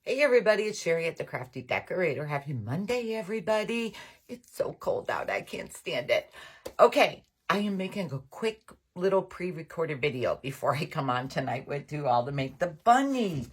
Hey everybody, it's Sherry at the Crafty Decorator. Happy Monday, everybody. It's so cold out, I can't stand it. Okay, I am making a quick little pre-recorded video before I come on tonight with you all to make the bunny.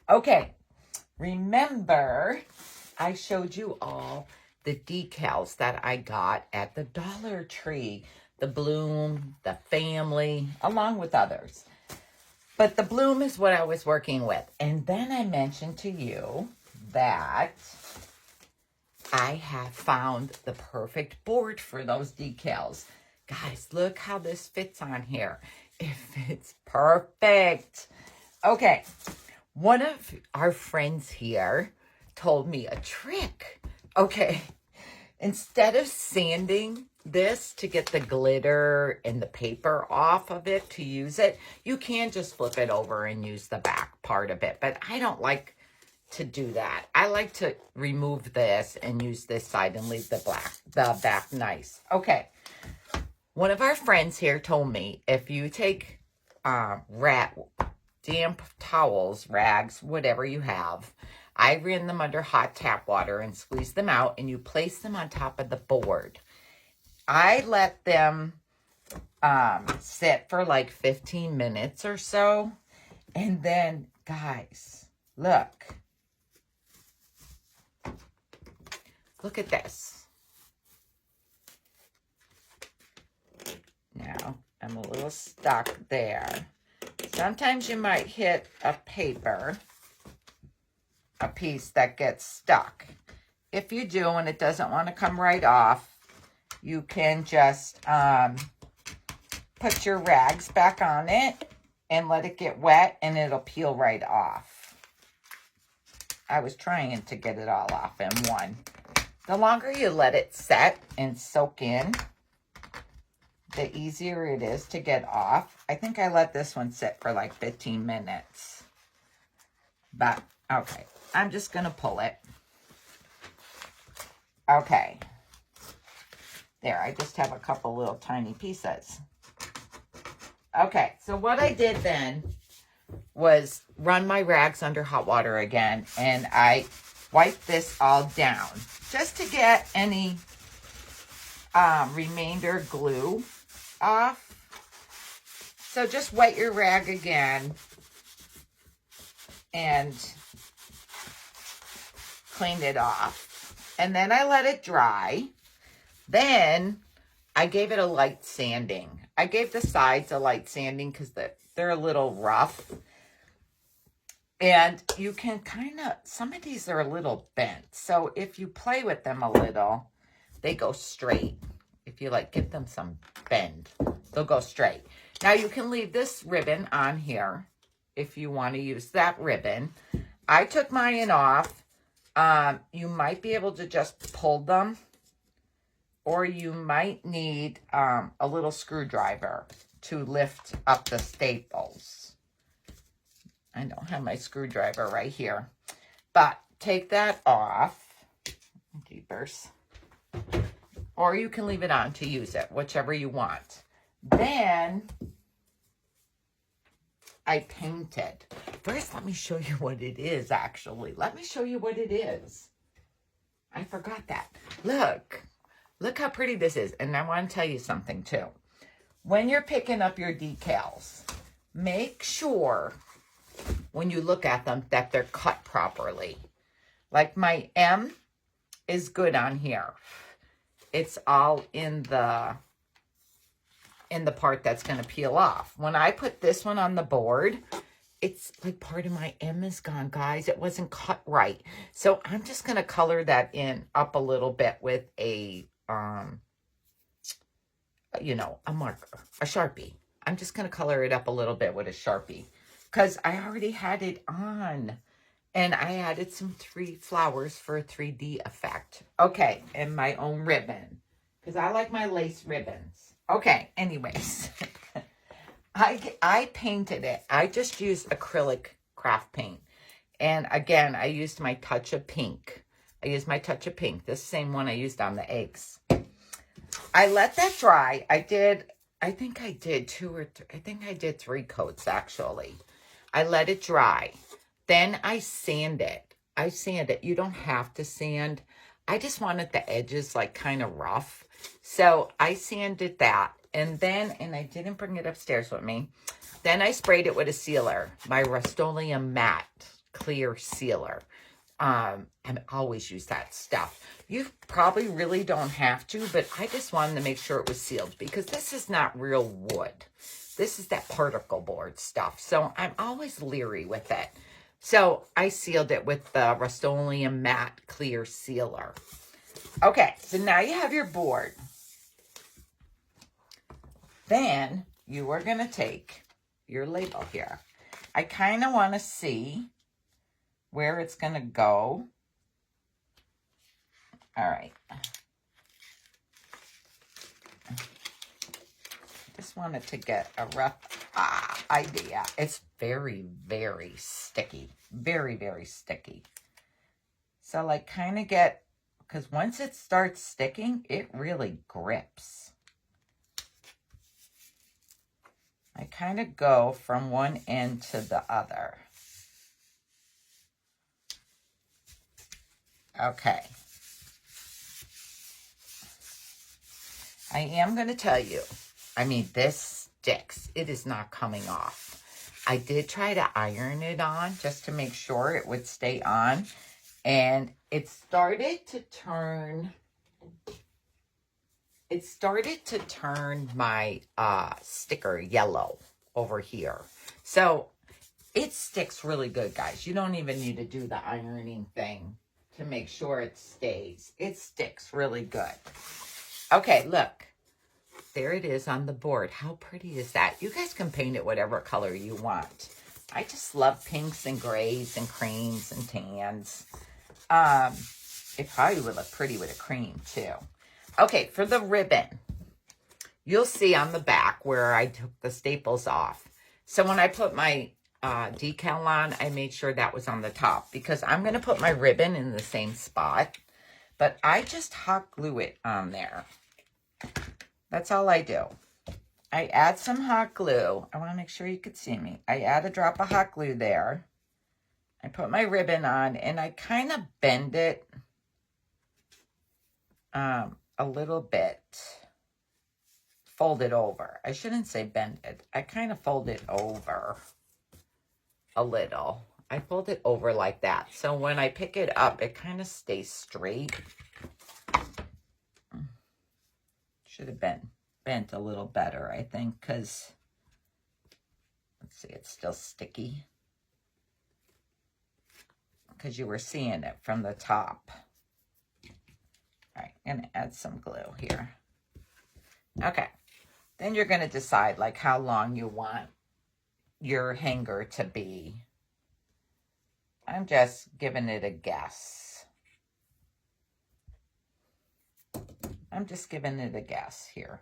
Okay, remember I showed you all the decals that I got at the Dollar Tree. The Bloom, the Family, along with others. But the Bloom is what I was working with. And then I mentioned to you that I have found the perfect board for those decals. Guys, look how this fits on here. It fits perfect. Okay, one of our friends here told me a trick. Okay, instead of sanding this to get the glitter and the paper off of it to use it, you can just flip it over and use the back part of it. But I don't like to do that. I like to remove this and use this side and leave the back nice. Okay. One of our friends here told me if you take damp towels, rags, whatever you have, I ran them under hot tap water and squeeze them out, and you place them on top of the board. I let them sit for like 15 minutes or so. And then, guys, look. Look at this. Now, I'm a little stuck there. Sometimes you might hit a paper, a piece that gets stuck. If you do and it doesn't want to come right off, you can just put your rags back on it and let it get wet and it'll peel right off. I was trying to get it all off in one. The longer you let it set and soak in, the easier it is to get off. I think I let this one sit for like 15 minutes. But, okay, I'm just going to pull it. Okay. There, I just have a couple little tiny pieces. Okay, so what I did then was run my rags under hot water again, and I wiped this all down just to get any remainder glue off. So just wet your rag again and clean it off. And then I let it dry. Then I gave it a light sanding. I gave the sides a light sanding because they're a little rough. And you can kind of, some of these are a little bent. So if you play with them a little, they go straight. If you like give them some bend, they'll go straight. Now you can leave this ribbon on here if you want to use that ribbon. I took mine off. You might be able to just pull them. Or you might need a little screwdriver to lift up the staples. I don't have my screwdriver right here. But take that off. Jeepers. Or you can leave it on to use it, whichever you want. Then I painted. First, let me show you what it is, actually. Let me show you what it is. I forgot that. Look. Look how pretty this is. And I want to tell you something too. When you're picking up your decals, make sure when you look at them that they're cut properly. Like my M is good on here. It's all in the part that's going to peel off. When I put this one on the board, it's like part of my M is gone, guys. It wasn't cut right. So I'm just going to color that in up a little bit with a a marker, a Sharpie. I'm just going to color it up a little bit with a Sharpie because I already had it on and I added some flowers for a 3D effect. Okay, and my own ribbon because I like my lace ribbons. Okay, anyways, I painted it. I just used acrylic craft paint. And again, I used my touch of pink. This same one I used on the eggs. I let that dry. I think I did 3 coats actually. I let it dry. Then I sand it. I sand it. You don't have to sand. I just wanted the edges like kind of rough. So I sanded that. And then, and I didn't bring it upstairs with me. Then I sprayed it with a sealer, my Rust-Oleum Matte Clear Sealer. I always use that stuff. You probably really don't have to, but I just wanted to make sure it was sealed because this is not real wood. This is that particle board stuff. So I'm always leery with it. So I sealed it with the Rust-Oleum Matte Clear Sealer. Okay, so now you have your board. Then you are going to take your label here. I kind of want to see where it's going to go. All right. Just wanted to get a rough idea. It's very, very sticky. Very, very sticky. So like kind of get, because once it starts sticking, it really grips. I kind of go from one end to the other. Okay. I am going to tell you, I mean, this sticks. It is not coming off. I did try to iron it on just to make sure it would stay on. And it started to turn my sticker yellow over here. So it sticks really good, guys. You don't even need to do the ironing thing to make sure it stays. It sticks really good. Okay, look. There it is on the board. How pretty is that? You guys can paint it whatever color you want. I just love pinks and grays and creams and tans. It probably would look pretty with a cream too. Okay, for the ribbon, you'll see on the back where I took the staples off. So when I put my decal on, I made sure that was on the top because I'm going to put my ribbon in the same spot. But I just hot glue it on there. That's all I do. I add some hot glue. I want to make sure you could see me. I add a drop of hot glue there. I put my ribbon on and I kind of bend it a little bit. Fold it over. I shouldn't say bend it. I kind of fold it over a little. I fold it over like that. So when I pick it up, it kind of stays straight. Should have been bent a little better, I think, because, let's see, it's still sticky. Because you were seeing it from the top. All right, I'm going to add some glue here. Okay, then you're going to decide, like, how long you want your hanger to be. I'm just giving it a guess. I'm just giving it a guess here.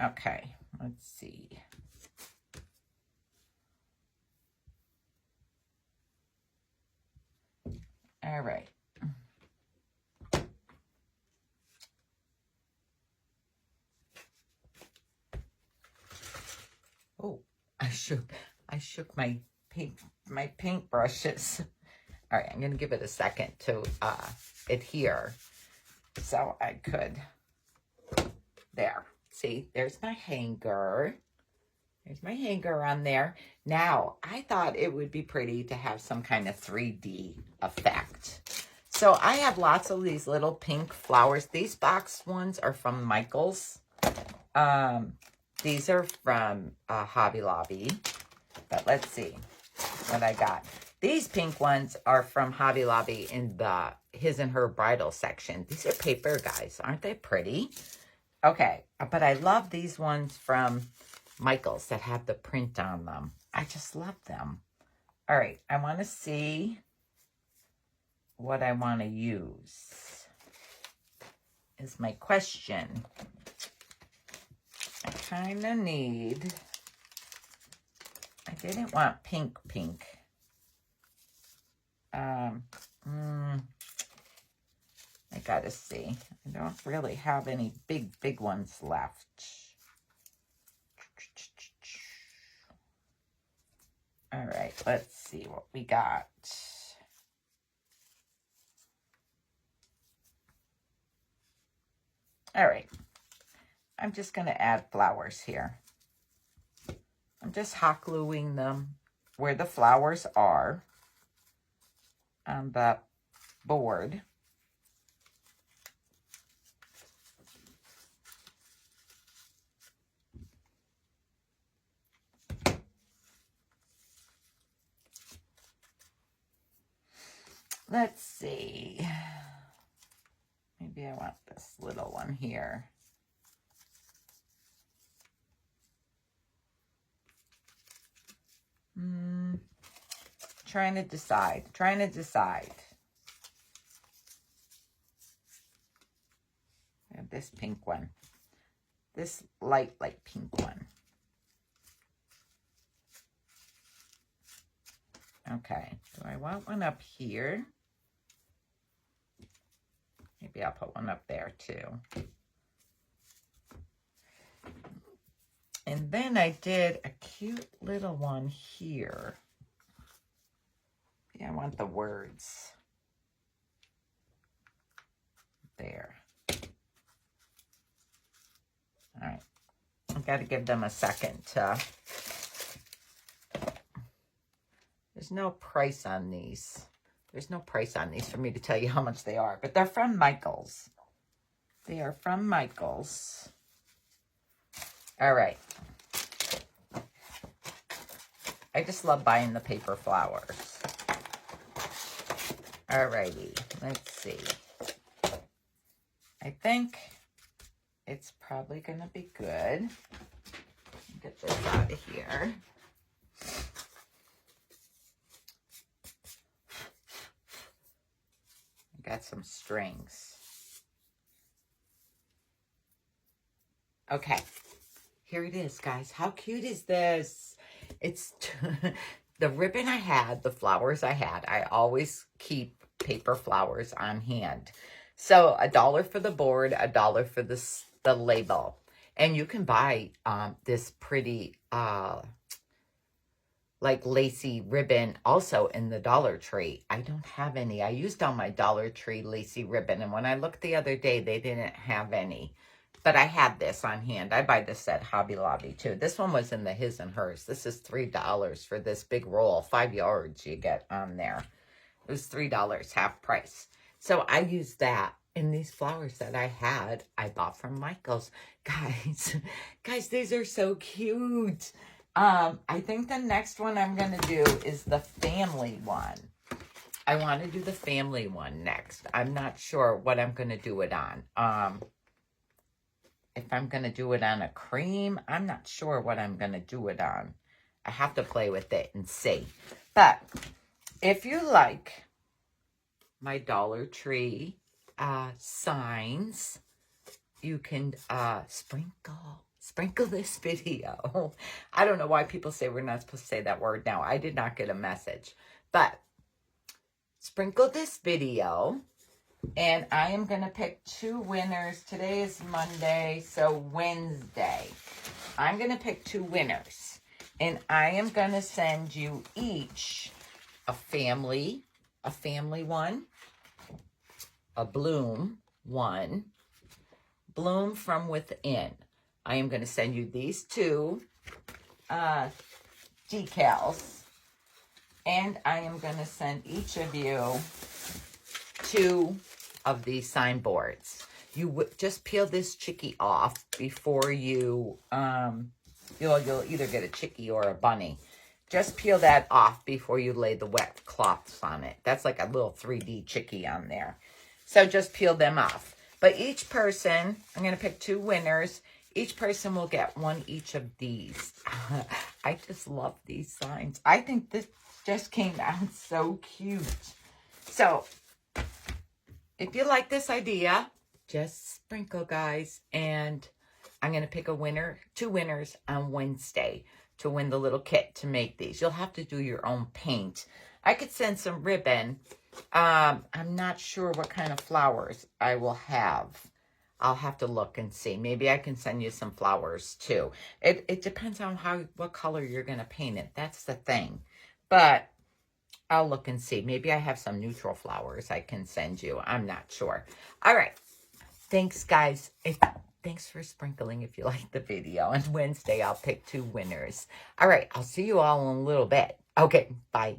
Okay, let's see. All right. Oh, I shook my paint brushes. All right, I'm going to give it a second to adhere so I could, there. See, there's my hanger. There's my hanger on there. Now, I thought it would be pretty to have some kind of 3D effect. So I have lots of these little pink flowers. These box ones are from Michael's. These are from Hobby Lobby. But let's see what I got. These pink ones are from Hobby Lobby in the his and her bridal section. These are paper, guys. Aren't they pretty? Okay, but I love these ones from Michael's that have the print on them. I just love them. All right, I want to see what I want to use is my question. I kind of need, I didn't want pink. I gotta see. I don't really have any big ones left. All right, let's see what we got. All right, I'm just going to add flowers here. I'm just hot gluing them where the flowers are on the board. Let's see. Maybe I want this little one here. Trying to decide. I have this pink one. This light pink one. Okay, do I want one up here? Maybe I'll put one up there too. And then I did a cute little one here. Yeah, I want the words there. All right, I've got to give them a second to... There's no price on these. There's no price on these for me to tell you how much they are, but they're from Michael's. They are from Michael's. All right. I just love buying the paper flowers. All righty, let's see. I think it's probably going to be good. Get this out of here. Got some strings. Okay, here it is, guys. How cute is this? It's the ribbon I had, the flowers I had. I always keep paper flowers on hand. So $1 for the board, $1 for the label. And you can buy this pretty like lacy ribbon also in the Dollar Tree. I don't have any. I used all my Dollar Tree lacy ribbon, and when I looked the other day, they didn't have any. But I had this on hand. I buy this at Hobby Lobby too. This one was in the his and hers. This is $3 for this big roll. 5 yards you get on there. It was $3, half price. So I used that. And these flowers that I had, I bought from Michael's. Guys, these are so cute. I think the next one I'm going to do is the family one. I want to do the family one next. I'm not sure what I'm going to do it on. If I'm going to do it on a cream, I'm not sure what I'm going to do it on. I have to play with it and see. But if you like my Dollar Tree signs, you can sprinkle this video. I don't know why people say we're not supposed to say that word now. I did not get a message. But sprinkle this video, and I am going to pick 2 winners. Today is Monday, so Wednesday. I'm going to pick 2 winners, and I am going to send you each a family one, a bloom one, bloom from within. I am going to send you these 2 decals, and I am going to send each of you 2 of these signboards. You would just peel this chickie off before you, you'll either get a chickie or a bunny. Just peel that off before you lay the wet cloths on it. That's like a little 3D chickie on there. So just peel them off. But each person, I'm going to pick 2 winners. Each person will get 1 each of these. I just love these signs. I think this just came out so cute. So, if you like this idea, just sprinkle, guys. And I'm going to pick a winner, 2 winners on Wednesday to win the little kit to make these. You'll have to do your own paint. I could send some ribbon. I'm not sure what kind of flowers I will have. I'll have to look and see. Maybe I can send you some flowers too. It depends on what color you're going to paint it. That's the thing. But I'll look and see. Maybe I have some neutral flowers I can send you. I'm not sure. All right. Thanks, guys. Thanks for sprinkling if you like the video. On Wednesday, I'll pick 2 winners. All right. I'll see you all in a little bit. Okay. Bye.